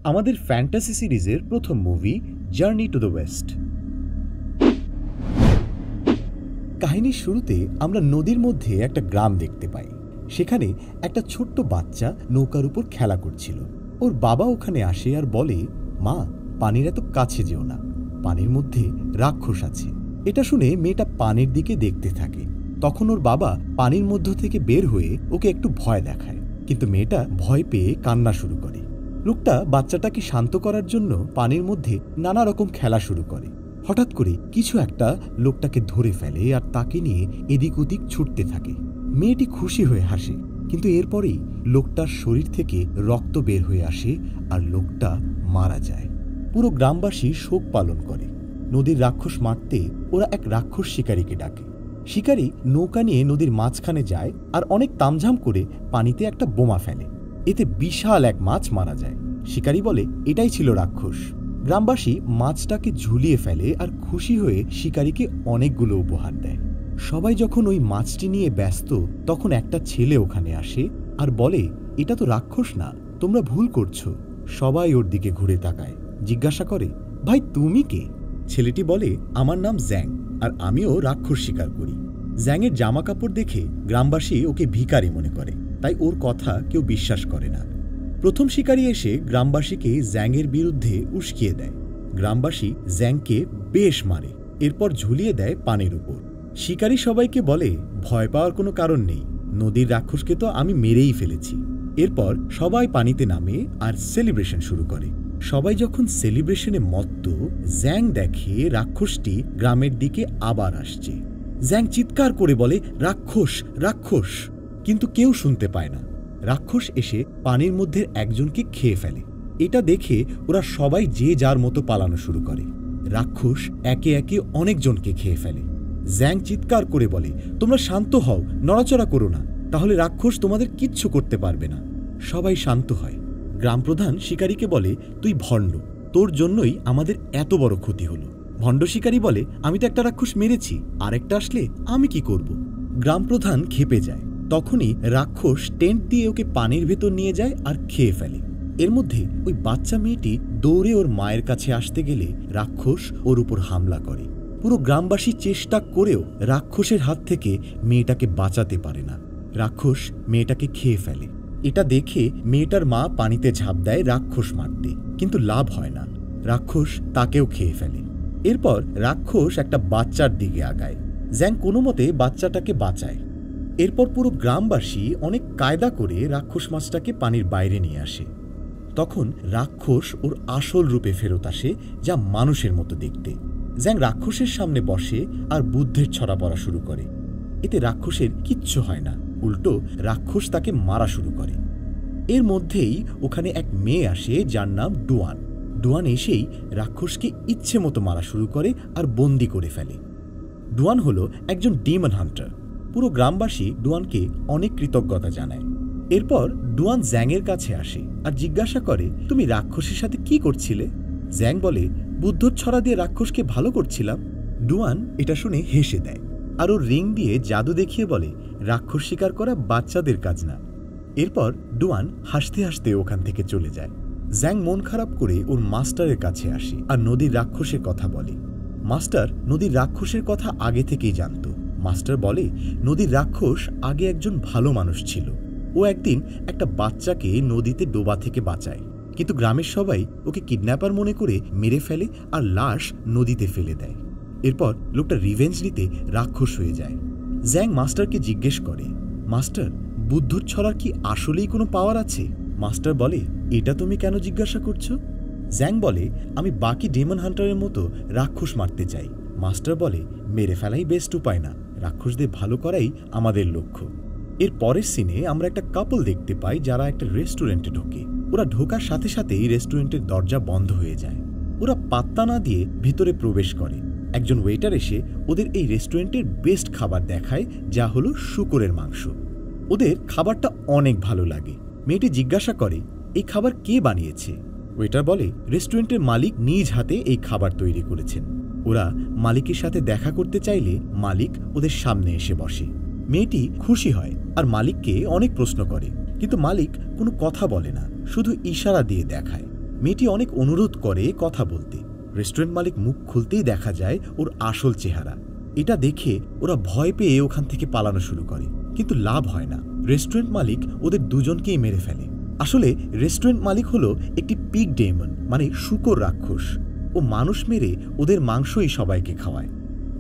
আমাদের ফ্যান্টাসি সিরিজের প্রথম movie journey to the West. কাহিনীর শুরুতে আমরা নদীর মধ্যে একটা গ্রাম দেখতে পাই। সেখানে একটা ছোট্ট বাচ্চা নৌকার উপর খেলা করছিল। ওর বাবা ওখানে আসে আর বলে, মা, পানির এত কাছে যেও না, পানির মধ্যে রাক্ষস আছে। এটা শুনে মেয়েটা পানির দিকে দেখতে থাকে। তখন ওর বাবা পানির মধ্য থেকে বের হয়ে ওকে একটু ভয় দেখায়, কিন্তু মেয়েটা ভয় পেয়ে কান্না শুরু করে। লোকটা বাচ্চাটাকে শান্ত করার জন্য পানির মধ্যে নানা রকম খেলা শুরু করে। হঠাৎ করে কিছু একটা লোকটাকে ধরে ফেলে আর তাকে নিয়ে এদিক ওদিক ছুটতে থাকে। মেয়েটি খুশি হয়ে হাসে, কিন্তু এরপরেই লোকটার শরীর থেকে রক্ত বের হয়ে আসে আর লোকটা মারা যায়। পুরো গ্রামবাসী শোক পালন করে। নদীর রাক্ষস মারতে ওরা এক রাক্ষস শিকারীকে ডাকে। শিকারী নৌকা নিয়ে নদীর মাঝখানে যায় আর অনেক তামঝাম করে পানিতে একটা বোমা ফেলে। এতে বিশাল এক মাছ মারা যায়। শিকারী বলে এটাই ছিল রাক্ষস। গ্রামবাসী মাছটাকে ঝুলিয়ে ফেলে আর খুশি হয়ে শিকারীকে অনেকগুলো উপহার দেয়। সবাই যখন ওই মাছটি নিয়ে ব্যস্ত, তখন একটা ছেলে ওখানে আসে আর বলে, এটা তো রাক্ষস না, তোমরা ভুল করছো। সবাই ওর দিকে ঘুরে তাকায়, জিজ্ঞাসা করে, ভাই তুমি কে? ছেলেটি বলে, আমার নাম জ্যাং, আর আমিও রাক্ষস শিকার করি। জ্যাংয়ের জামা কাপড় দেখে গ্রামবাসী ওকে ভিখারি মনে করে, তাই ওর কথা কেউ বিশ্বাস করে না। প্রথম শিকারী এসে গ্রামবাসীকে জ্যাংয়ের বিরুদ্ধে উস্কিয়ে দেয়। গ্রামবাসী জ্যাংকে বেশ মারে, এরপর ঝুলিয়ে দেয় পানির উপর। শিকারী সবাইকে বলে, ভয় পাওয়ার কোনো কারণ নেই, নদীর রাক্ষসকে তো আমি মেরেই ফেলেছি। এরপর সবাই পানিতে নামে আর সেলিব্রেশন শুরু করে। সবাই যখন সেলিব্রেশনে মত্ত, জ্যাং দেখে রাক্ষসটি গ্রামের দিকে আবার আসছে। জ্যাং চিৎকার করে বলে, রাক্ষস, রাক্ষস, কিন্তু কেউ শুনতে পায় না। রাক্ষস এসে পানির মধ্যে একজনকে খেয়ে ফেলে। এটা দেখে ওরা সবাই যে যার মতো পালানো শুরু করে। রাক্ষস একে একে অনেকজনকে খেয়ে ফেলে। জ্যাং চিৎকার করে বলে, তোমরা শান্ত হও, নড়াচড়া করো না, তাহলে রাক্ষস তোমাদের কিচ্ছু করতে পারবে না। সবাই শান্ত হয়। গ্রামপ্রধান শিকারীকে বলে, তুই ভণ্ড, তোর জন্যই আমাদের এত বড় ক্ষতি হলো। ভণ্ড শিকারী বলে, আমি তো একটা রাক্ষস মেরেছি, আরেকটা আসলে আমি কি করব? গ্রামপ্রধান ক্ষেপে যায়। তখনই রাক্ষস টেন্ট দিয়ে ওকে পানির ভেতর নিয়ে যায় আর খেয়ে ফেলে। এর মধ্যে ওই বাচ্চা মেয়েটি দৌড়ে ওর মায়ের কাছে আসতে গেলে রাক্ষস ওর উপর হামলা করে। পুরো গ্রামবাসী চেষ্টা করেও রাক্ষসের হাত থেকে মেয়েটাকে বাঁচাতে পারে না। রাক্ষস মেয়েটাকে খেয়ে ফেলে। এটা দেখে মেয়েটার মা পানিতে ঝাঁপ দেয় রাক্ষস মারতে, কিন্তু লাভ হয় না। রাক্ষস তাকেও খেয়ে ফেলে। এরপর রাক্ষস একটা বাচ্চার দিকে আগায়। জ্যাং কোনো মতে বাচ্চাটাকে বাঁচায়। এরপর পুরো গ্রামবাসী অনেক কায়দা করে রাক্ষস মাছটাকে পানির বাইরে নিয়ে আসে। তখন রাক্ষস ওর আসল রূপে ফেরত আসে, যা মানুষের মতো দেখতে। জ্যাং রাক্ষসের সামনে বসে আর বুদ্ধের ছড়া পড়া শুরু করে। এতে রাক্ষসের কিচ্ছু হয় না, উল্টো রাক্ষস তাকে মারা শুরু করে। এর মধ্যেই ওখানে এক মেয়ে আসে যার নাম ডুয়ান। ডুয়ান এসেই রাক্ষসকে ইচ্ছে মতো মারা শুরু করে আর বন্দি করে ফেলে। ডুয়ান হলো একজন ডিমন হান্টার। পুরো গ্রামবাসী ডুয়ানকে অনেক কৃতজ্ঞতা জানায়। এরপর ডুয়ান জ্যাংয়ের কাছে আসে আর জিজ্ঞাসা করে, তুমি রাক্ষসের সাথে কি করছিলে? জ্যাং বলে, বুদ্ধর ছড়া দিয়ে রাক্ষসকে ভালো করছিলাম। ডুয়ান এটা শুনে হেসে দেয় আর ওর রিং দিয়ে জাদু দেখিয়ে বলে, রাক্ষস শিকার করা বাচ্চাদের কাজ না। এরপর ডুয়ান হাসতে হাসতে ওখান থেকে চলে যায়। জ্যাং মন খারাপ করে ওর মাস্টারের কাছে আসে আর নদীর রাক্ষসের কথা বলে। মাস্টার নদীর রাক্ষসের কথা আগে থেকেই জানত। মাস্টার বলে, নদীর রাক্ষস আগে একজন ভালো মানুষ ছিল। ও একদিন একটা বাচ্চাকে নদীতে ডোবা থেকে বাঁচায়, কিন্তু গ্রামের সবাই ওকে কিডন্যাপার মনে করে মেরে ফেলে আর লাশ নদীতে ফেলে দেয়। এরপর লোকটা রিভেঞ্জ নিতে রাক্ষস হয়ে যায়। জ্যাং মাস্টারকে জিজ্ঞেস করে, মাস্টার, বুদ্ধর ছড়ার কি আসলেই কোনো পাওয়ার আছে? মাস্টার বলে, এটা তুমি কেন জিজ্ঞাসা করছো? জ্যাং বলে, আমি বাকি ডেমন হান্টারের মতো রাক্ষস মারতে চাই। মাস্টার বলে, মেরে ফেলাই বেস্ট উপায় না, রাক্ষসদের ভালো করাই আমাদের লক্ষ্য। এর পরের সিনে আমরা একটা কাপল দেখতে পাই যারা একটা রেস্টুরেন্টে ঢোকে। ওরা ঢোকার সাথে সাথেই রেস্টুরেন্টের দরজা বন্ধ হয়ে যায়। ওরা পাত্তা না দিয়ে ভেতরে প্রবেশ করে। একজন ওয়েটার এসে ওদের এই রেস্টুরেন্টের বেস্ট খাবার দেখায়, যা হলো শূকরের মাংস। ওদের খাবারটা অনেক ভালো লাগে। মেয়েটি জিজ্ঞাসা করে, এই খাবার কে বানিয়েছে? ওয়েটার বলে, রেস্টুরেন্টের মালিক নিজ হাতে এই খাবার তৈরি করেছেন। ওরা মালিকের সাথে দেখা করতে চাইলে মালিক ওদের সামনে এসে বসে। মেয়েটি খুশি হয় আর মালিককে অনেক প্রশ্ন করে, কিন্তু মালিক কোনো কথা বলে না, শুধু ইশারা দিয়ে দেখায়। মেয়েটি অনেক অনুরোধ করে কথা বলতে। রেস্টুরেন্ট মালিক মুখ খুলতেই দেখা যায় ওর আসল চেহারা। এটা দেখে ওরা ভয় পেয়ে ওখান থেকে পালানো শুরু করে, কিন্তু লাভ হয় না। রেস্টুরেন্ট মালিক ওদের দুজনকেই মেরে ফেলে। আসলে রেস্টুরেন্ট মালিক হলো একটি পিগ ডেমন, মানে শূকর রাক্ষস। ও মানুষ মেরে ওদের মাংসই সবাইকে খাওয়ায়।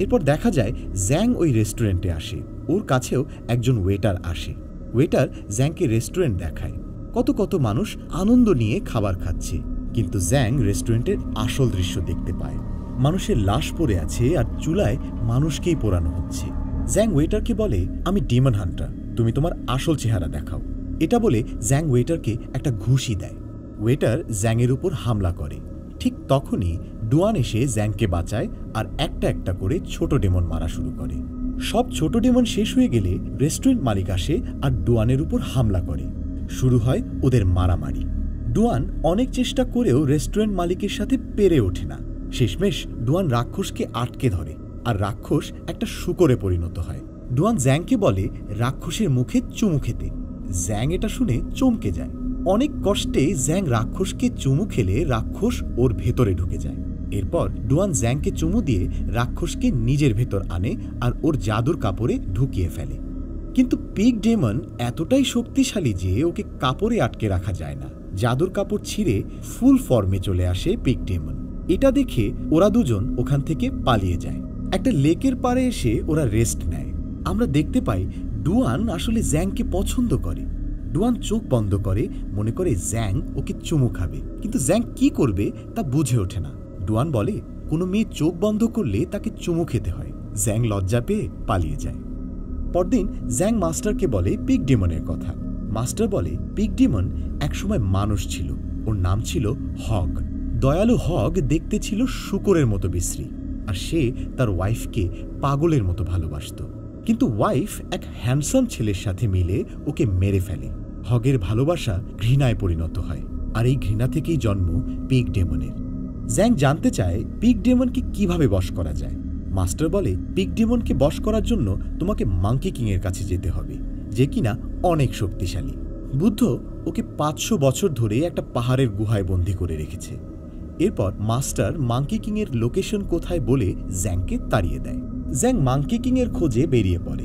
এরপর দেখা যায় জ্যাং ওই রেস্টুরেন্টে আসে। ওর কাছেও একজন ওয়েটার আসে। ওয়েটার জ্যাংকে রেস্টুরেন্ট দেখায়। কত কত মানুষ আনন্দ নিয়ে খাবার খাচ্ছে, কিন্তু জ্যাং রেস্টুরেন্টের আসল দৃশ্য দেখতে পায়। মানুষের লাশ পড়ে আছে আর চুলায় মানুষকেই পোড়ানো হচ্ছে। জ্যাং ওয়েটারকে বলে, আমি ডিমন হান্টার, তুমি তোমার আসল চেহারা দেখাও। এটা বলে জ্যাং ওয়েটারকে একটা ঘুষি দেয়। ওয়েটার জ্যাংয়ের উপর হামলা করে। ঠিক তখনই ডুয়ান এসে জ্যাংকে বাঁচায় আর একটা একটা করে ছোট ডেমন মারা শুরু করে। সব ছোট ডেমন শেষ হয়ে গেলে রেস্টুরেন্ট মালিক আসে আর ডুয়ানের উপর হামলা করে। শুরু হয় ওদের মারামারি। ডুয়ান অনেক চেষ্টা করেও রেস্টুরেন্ট মালিকের সাথে পেরে ওঠে না। শেষমেশ ডুয়ান রাক্ষসকে আটকে ধরে আর রাক্ষস একটা শূকরে পরিণত হয়। ডুয়ান জ্যাংকে বলে রাক্ষসের মুখে চুমু খেতে। জ্যাং এটা শুনে চমকে যায়। অনেক কষ্টে জ্যাং রাক্ষসকে চুমু খেলে রাক্ষস ওর ভেতরে ঢুকে যায়। এরপর ডুয়ান জ্যাংকে চুমু দিয়ে রাক্ষসকে নিজের ভেতর আনে আর ওর জাদুর কাপড়ে ঢুকিয়ে ফেলে। কিন্তু পিগ ডেমন এতটাই শক্তিশালী যে ওকে কাপড়ে আটকে রাখা যায় না। জাদুর কাপড় ছিঁড়ে ফুল ফর্মে চলে আসে পিগ ডেমন। এটা দেখে ওরা দুজন ওখান থেকে পালিয়ে যায়। একটা লেকের পাড়ে এসে ওরা রেস্ট নেয়। আমরা দেখতে পাই ডুয়ান আসলে জ্যাংকে পছন্দ করে। ডুয়ান চোখ বন্ধ করে, মনে করে জ্যাং ওকে চুমু খাবে, কিন্তু জ্যাং কি করবে তা বুঝে ওঠে না। ডুয়ান বলে, কোনো মেয়ে চোখ বন্ধ করলে তাকে চুমু খেতে হয়। জ্যাং লজ্জা পেয়ে পালিয়ে যায়। পরদিন জ্যাং মাস্টারকে বলে পিগ ডেমনের কথা। মাস্টার বলে, পিগ ডেমন একসময় মানুষ ছিল। ওর নাম ছিল হগ। দয়ালু হগ দেখতে ছিল শূকরের মতো বিশ্রী, আর সে তার ওয়াইফকে পাগলের মতো ভালোবাসত। কিন্তু ওয়াইফ এক হ্যান্ডসাম ছেলের সাথে মিলে ওকে মেরে ফেলে। হগের ভালোবাসা ঘৃণায় পরিণত হয়, আর এই ঘৃণা থেকেই জন্ম পিগ ডেমনের। জ্যাং জানতে চায় পিগ ডেমনকে কিভাবে বশ করা যায়। মাস্টার বলে, পিগ ডেমনকে বশ করার জন্য তোমাকে মাঙ্কি কিং এর কাছে যেতে হবে, যে কিনা অনেক শক্তিশালী। বুদ্ধ ওকে 500 বছর ধরে একটা পাহাড়ের গুহায় বন্দী করে রেখেছে। এরপর মাস্টার মাঙ্কি কিং এর লোকেশন কোথায় বলে জ্যাংকে তাড়িয়ে দেয়। জ্যাং মাঙ্কি কিং এর খোঁজে বেরিয়ে পড়ে।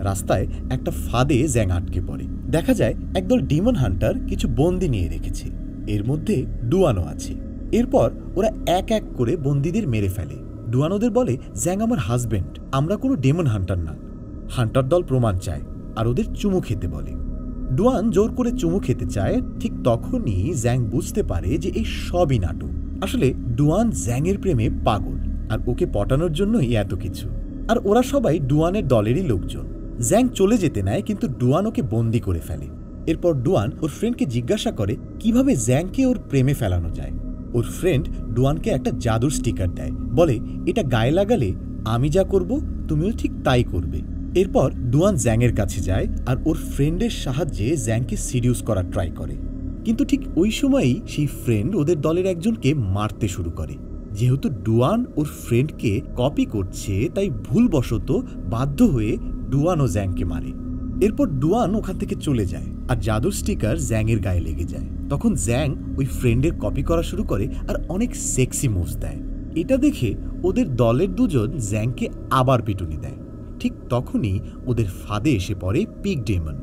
রাস্তায় একটা ফাঁদে জ্যাং আটকে পড়ে। দেখা যায় একদল ডিমন হান্টার কিছু বন্দি নিয়ে রেখেছে। এর মধ্যে ডুয়ানও আছে। এরপর ওরা এক এক করে বন্দীদের মেরে ফেলে। ডুয়ান ওদের বলে, জ্যাং আমার হাজবেন্ড, আমরা কোনো ডেমন হান্টার না। হান্টার দল প্রমাণ চায় আর ওদের চুমু খেতে বলে। ডুয়ান জোর করে চুমু খেতে চায়। ঠিক তখনই জ্যাং বুঝতে পারে যে এই সবই নাটক। আসলে ডুয়ান জ্যাংয়ের প্রেমে পাগল, আর ওকে পটানোর জন্যই এত কিছু। আর ওরা সবাই ডুয়ানের দলেরই লোকজন। জ্যাং চলে যেতে নেয়, কিন্তু ডুয়ান ওকে বন্দি করে ফেলে। এরপর ডুয়ান ওর ফ্রেন্ডকে জিজ্ঞাসা করে কিভাবে জ্যাংকে ওর প্রেমে ফেলানো যায়। ওর ফ্রেন্ড ডুয়ানকে একটা জাদুর স্টিকার দেয়, বলে এটা গায়ে লাগালে আমি যা করব তুমিও ঠিক তাই করবে। এরপর ডুয়ান জ্যাংয়ের কাছে যায় আর ওর ফ্রেন্ডের সাহায্যে জ্যাংকে সিডিউস করার ট্রাই করে। কিন্তু ঠিক ওই সময়ই সেই ফ্রেন্ড ওদের দলের একজনকে মারতে শুরু করে। যেহেতু ডুয়ান ওর ফ্রেন্ডকে কপি করছে, তাই ভুলবশত বাধ্য হয়ে ডুয়ান ও জ্যাংকে মারে। এরপর ডুয়ান ওখান থেকে চলে যায় আর জাদুর স্টিকার জ্যাংয়ের গায়ে লেগে যায়। তখন জ্যাং ওই ফ্রেন্ডের কপি করা শুরু করে আর অনেক সেক্সি মুভস দেয়। এটা দেখে ওদের দলের দুজন জ্যাংকে আবার পিটুনি দেয়। ঠিক তখনই ওদের ফাঁদে এসে পড়ে পিগ ডেমন।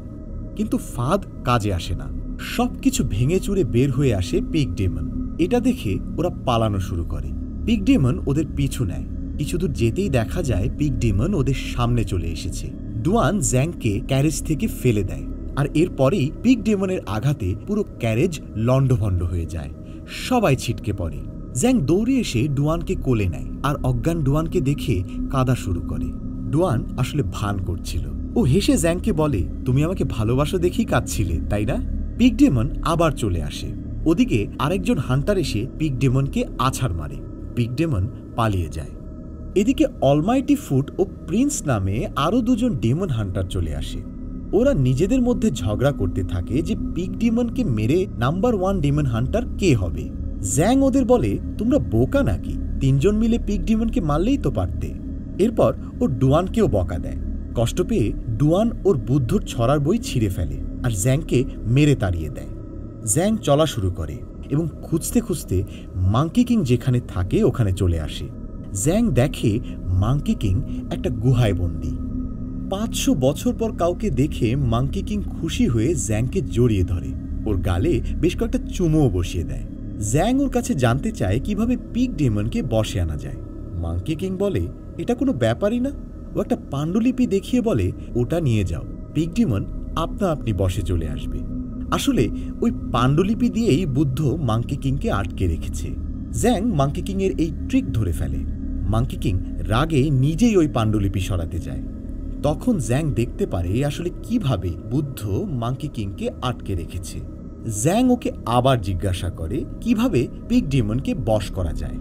কিন্তু ফাঁদ কাজে আসে না। সবকিছু ভেঙে চুরে বের হয়ে আসে পিগ ডেমন। এটা দেখে ওরা পালানো শুরু করে। পিগ ডেমন ওদের পিছু নেয়। কিছু দূর যেতেই দেখা যায় পিগ ডেমন ওদের সামনে চলে এসেছে। ডুয়ান জ্যাংকে ক্যারেজ থেকে ফেলে দেয়, আর এরপরেই পিগ ডেমনের আঘাতে পুরো ক্যারেজ লণ্ডভণ্ড হয়ে যায়। সবাই ছিটকে পড়ে। জ্যাং দৌড়ে এসে ডুয়ানকে কোলে নেয় আর অজ্ঞান ডুয়ানকে দেখে কাঁদা শুরু করে। ডুয়ান আসলে ভান করছিল। ও হেসে জ্যাংকে বলে, তুমি আমাকে ভালোবাসো দেখেই কাঁদছিলে, তাই না? পিগ ডেমন আবার চলে আসে। ওদিকে আরেকজন হান্টার এসে পিগ ডেমনকে আছাড় মারে। পিগ ডেমন পালিয়ে যায়। এদিকে অলমাইটি ফুট ও প্রিন্স নামে আরো দুজন ডেমন হান্টার চলে আসে। ওরা নিজেদের মধ্যে ঝগড়া করতে থাকে যে পিগ ডেমনকে মেরে নাম্বার 1 ডেমন হান্টার কে হবে। জ্যাং ওদের বলে, তোমরা বোকা নাকি? 3 জন মিলে পিগ ডেমনকে মারলেই তো পারতে। এরপর ও ডুয়ানকেও বকা দেয়। কষ্ট পেয়ে ডুয়ান ওর বুদ্ধর ছড়ার বই ছিঁড়ে ফেলে আর জ্যাংকে মেরে তাড়িয়ে দেয়। জ্যাং চলা শুরু করে এবং খুঁজতে খুঁজতে মাঙ্কি কিং যেখানে থাকে ওখানে চলে আসে। জ্যাং দেখে মাঙ্কি কিং একটা গুহায় বন্দী। 500 বছর পর কাউকে দেখে মাঙ্কি কিং খুশি হয়ে জ্যাংকে জড়িয়ে ধরে, ওর গালে বেশ কয়েকটা চুমুও বসিয়ে দেয়। জ্যাং ওর কাছে জানতে চায় কিভাবে পিগ ডেমনকে বশে আনা যায়। মাঙ্কি কিং বলে এটা কোনো ব্যাপারই না। ও একটা পাণ্ডুলিপি দেখিয়ে বলে ওটা নিয়ে যাও, পিগ ডেমন আপনা আপনি বশে চলে আসবে। আসলে ওই পাণ্ডুলিপি দিয়েই বুদ্ধ মাঙ্কি কিংকে আটকে রেখেছে। জ্যাং মাঙ্কি কিং এর এই ট্রিক ধরে ফেলে। মাঙ্কি কিং রাগে নিজেই ওই পাণ্ডুলিপি সরাতে যায়। তখন জ্যাং দেখতে পারে আসলে কিভাবে বুদ্ধ মাঙ্কি কিংকে আটকে রেখেছে। জ্যাং ওকে আবার জিজ্ঞাসা করে কিভাবে পিগ ডেমনকে বশ করা যায়।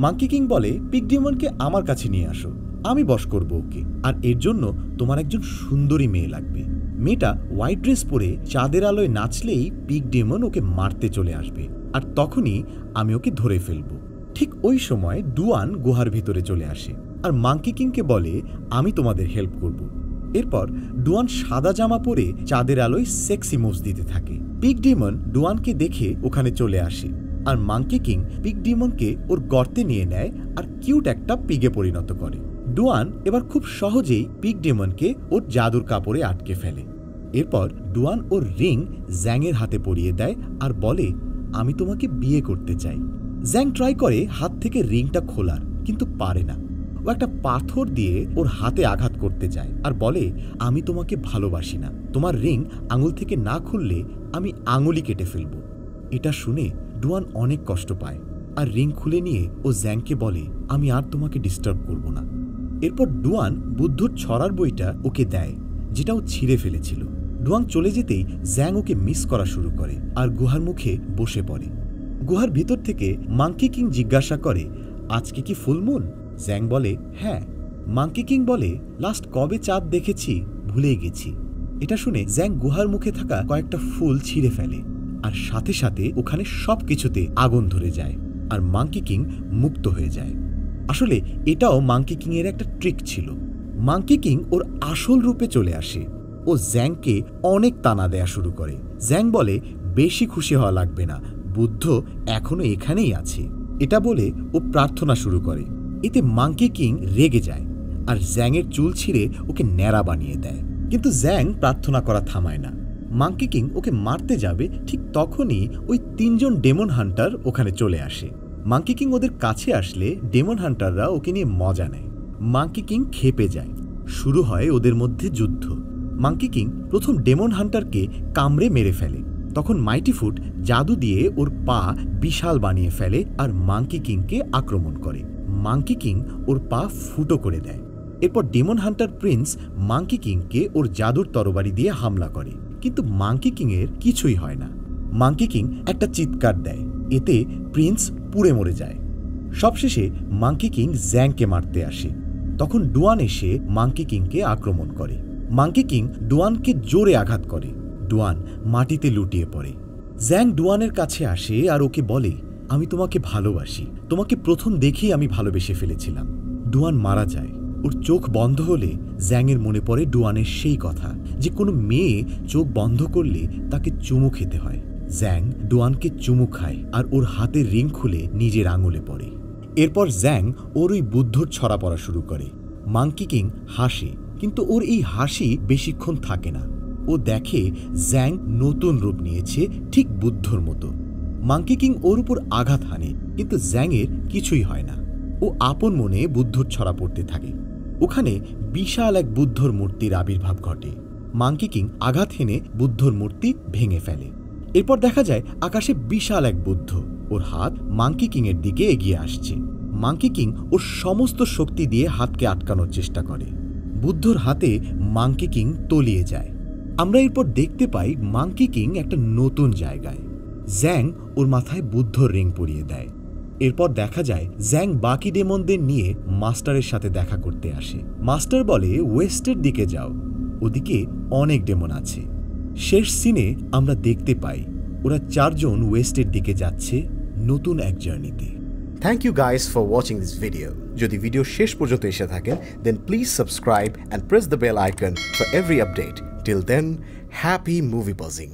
মাঙ্কি কিং বলে পিগ ডেমনকে আমার কাছে নিয়ে আসো, আমি বশ করব ওকে, আর এর জন্য তোমার একজন সুন্দরী মেয়ে লাগবে। মেয়েটা হোয়াইট ড্রেস পরে চাঁদের আলোয় নাচলেই পিগ ডেমন ওকে মারতে চলে আসবে, আর তখনই আমি ওকে ধরে ফেলব। ঠিক ওই সময় ডুয়ান গুহার ভিতরে চলে আসে আর মাঙ্কি কিংকে বলে আমি তোমাদের হেল্প করব। এরপর ডুয়ান সাদা জামা পরে চাঁদের আলোয় সেক্সি মুভস দিতে থাকে। পিগ ডেমন ডুয়ানকে দেখে ওখানে চলে আসে আর মাঙ্কি কিং পিগ ডেমনকে ওর গর্তে নিয়ে নেয় আর কিউট একটা পিগে পরিণত করে। ডুয়ান এবার খুব সহজেই পিগ ডেমনকে ওর জাদুর কাপড়ে আটকে ফেলে। এরপর ডুয়ান ওর রিং জ্যাংয়ের হাতে পরিয়ে দেয় আর বলে আমি তোমাকে বিয়ে করতে চাই। জ্যাং ট্রাই করে হাত থেকে রিংটা খোলার, কিন্তু পারে না। ও একটা পাথর দিয়ে ওর হাতে আঘাত করতে যায় আর বলে আমি তোমাকে ভালোবাসি না, তোমার রিং আঙুল থেকে না খুললে আমি আঙুলই কেটে ফেলব। এটা শুনে ডুয়ান অনেক কষ্ট পায় আর রিং খুলে নিয়ে ও জ্যাংকে বলে আমি আর তোমাকে ডিস্টার্ব করব না। এরপর ডুয়ান বুদ্ধর ছড়ার বইটা ওকে দেয়, যেটা ও ছিঁড়ে ফেলেছিল। ডুয়ান চলে যেতেই জ্যাং ওকে মিস করা শুরু করে আর গুহার মুখে বসে পড়ে। গুহার ভিতর থেকে মাঙ্কি কিং জিজ্ঞাসা করে আজকে কি ফুলমুন? জ্যাং বলে হ্যাঁ। মাঙ্কি কিং বলে লাস্ট কবে চাঁদ দেখেছি ভুলে গেছি। এটা শুনে জ্যাং গুহার মুখে থাকা কয়েকটা ফুল ছিঁড়ে ফেলে আর সাথে সাথে ওখানে সবকিছুতে আগুন ধরে যায় আর মাঙ্কি কিং মুক্ত হয়ে যায়। আসলে এটাও মাঙ্কি কিং এর একটা ট্রিক ছিল। মাঙ্কি কিং ওর আসল রূপে চলে আসে। ও জ্যাংকে অনেক তানা দেয়া শুরু করে। জ্যাং বলে বেশি খুশি হওয়া লাগবে না, বুদ্ধ এখনো এখানেই আছে। এটা বলে ও প্রার্থনা শুরু করে। এতে মাঙ্কি কিং রেগে যায় আর জ্যাংয়ের চুল ছিঁড়ে ওকে ন্যাড়া বানিয়ে দেয়। কিন্তু জ্যাং প্রার্থনা করা থামায় না। মাঙ্কি কিং ওকে মারতে যাবে, ঠিক তখনই ওই 3 জন ডেমন হান্টার ওখানে চলে আসে। মাঙ্কি কিং ওদের কাছে আসলে ডেমন হান্টাররা ওকে নিয়ে মজা নেয়। মাঙ্কি কিং ক্ষেপে যায়। শুরু হয় ওদের মধ্যে যুদ্ধ। মাঙ্কি কিং প্রথম ডেমন হান্টারকে কামড়ে মেরে ফেলে। তখন মাইটি ফুট জাদু দিয়ে ওর পা বিশাল বানিয়ে ফেলে আর মাঙ্কি কিংকে আক্রমণ করে। মাঙ্কি কিং ওর পা ফুটো করে দেয়। এরপর ডেমন হান্টার প্রিন্স মাঙ্কি কিংকে ওর জাদুর তরবারি দিয়ে হামলা করে, কিন্তু মাঙ্কি কিং এর কিছুই হয় না। মাঙ্কি কিং একটা চিৎকার দেয়, এতে প্রিন্স পুড়ে মরে যায়। সবশেষে মাঙ্কি কিং জ্যাংকে মারতে আসে। তখন ডুয়ান এসে মাঙ্কি কিংকে আক্রমণ করে। মাঙ্কি কিং ডুয়ানকে জোরে আঘাত করে। ডুয়ান মাটিতে লুটিয়ে পড়ে। জ্যাং ডুয়ানের কাছে আসে আর ওকে বলে আমি তোমাকে ভালোবাসি, তোমাকে প্রথম দেখেই আমি ভালোবেসে ফেলেছিলাম। ডুয়ান মারা যায়। ওর চোখ বন্ধ হলে জ্যাংয়ের মনে পড়ে ডুয়ানের সেই কথা যে কোনো মেয়ে চোখ বন্ধ করলে তাকে চুমু খেতে হয়। জ্যাং ডুয়ানকে চুমু খায় আর ওর হাতের রিং খুলে নিজের আঙুলে পড়ে। এরপর জ্যাং ওর ওই বুদ্ধর ছড়া পড়া শুরু করে। মাঙ্কি কিং হাসে, কিন্তু ওর এই হাসি বেশিক্ষণ থাকে না। ও দেখে জ্যাং নতুন রূপ নিয়েছে, ঠিক বুদ্ধর মতো। মাঙ্কি কিং ওর উপর আঘাত হানে, কিন্তু জ্যাংয়ের কিছুই হয় না। ও আপন মনে বুদ্ধর ছড়া পড়তে থাকে। ওখানে বিশাল এক বুদ্ধর মূর্তির আবির্ভাব ঘটে। মাঙ্কি কিং আঘাত হেনে বুদ্ধর মূর্তি ভেঙে ফেলে। এরপর দেখা যায় আকাশে বিশাল এক বুদ্ধ, ওর হাত মাঙ্কি কিং এর দিকে এগিয়ে আসছে। মাঙ্কি কিং ওর সমস্ত শক্তি দিয়ে হাতকে আটকানোর চেষ্টা করে। বুদ্ধর হাতে মাঙ্কি কিং তলিয়ে যায়। আমরা এরপর দেখতে পাই মাঙ্কি কিং একটা নতুন জায়গায়। জ্যাং ওর মাথায় বুদ্ধর রিং পরিয়ে দেয়। এরপর দেখা যায় জ্যাং বাকি ডেমনদের নিয়ে মাস্টারের সাথে দেখা করতে আসে। মাস্টার বলে ওয়েস্টের দিকে যাও, ওদিকে অনেক ডেমন আছে। শেষ সিনে আমরা দেখতে পাই ওরা 4 জন ওয়েস্টের দিকে যাচ্ছে নতুন এক জার্নিতে। Thank you guys for watching this video. যদি ভিডিও শেষ পর্যন্ত এসে থাকেন, then please subscribe and press the bell icon for every update. Till then, happy movie buzzing.